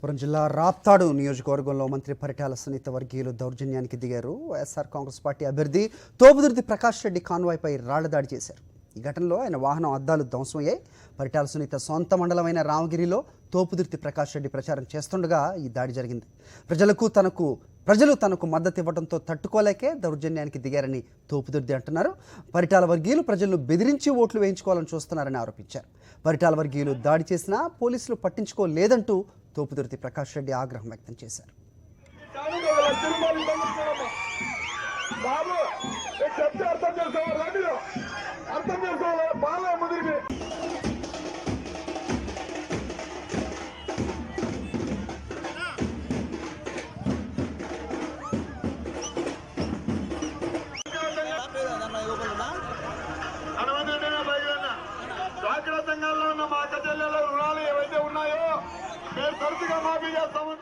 పురం జిల్లా రాప్తాడు నియోజకవర్గంలో మంత్రి పరిటాల సునీత వర్గీయులు దౌర్జన్యానికి దిగారు. వైఎస్ఆర్ కాంగ్రెస్ పార్టీ అభ్యర్థి తోపుదుర్తి ప్రకాష్ రెడ్డి కాన్వాయ్పై రాళ్లదాడి చేశారు. ఈ ఘటనలో ఆయన వాహనం అద్దాలు ధ్వంసమయ్యాయి. పరిటాల సునీత సొంత మండలమైన రామగిరిలో తోపుదుర్తి ప్రకాష్ రెడ్డి ప్రచారం చేస్తుండగా ఈ దాడి జరిగింది. ప్రజలు తనకు మద్దతు ఇవ్వడంతో తట్టుకోలేకే దౌర్జన్యానికి దిగారని తోపుదుర్తి అంటున్నారు. పరిటాల వర్గీయులు ప్రజలను బెదిరించి ఓట్లు వేయించుకోవాలని చూస్తున్నారని ఆరోపించారు. పరిటాల వర్గీయులు దాడి చేసినా పోలీసులు పట్టించుకోలేదంటూ తోపుదుర్తి ప్రకాష్ రెడ్డి ఆగ్రహం వ్యక్తం చేశారు. సంఘాల్లో ఉన్న మా అక్క చెల్లెల రుణాలు ఏవైతే ఉన్నాయో మేము తరచుగా మాఫీ చేస్తామని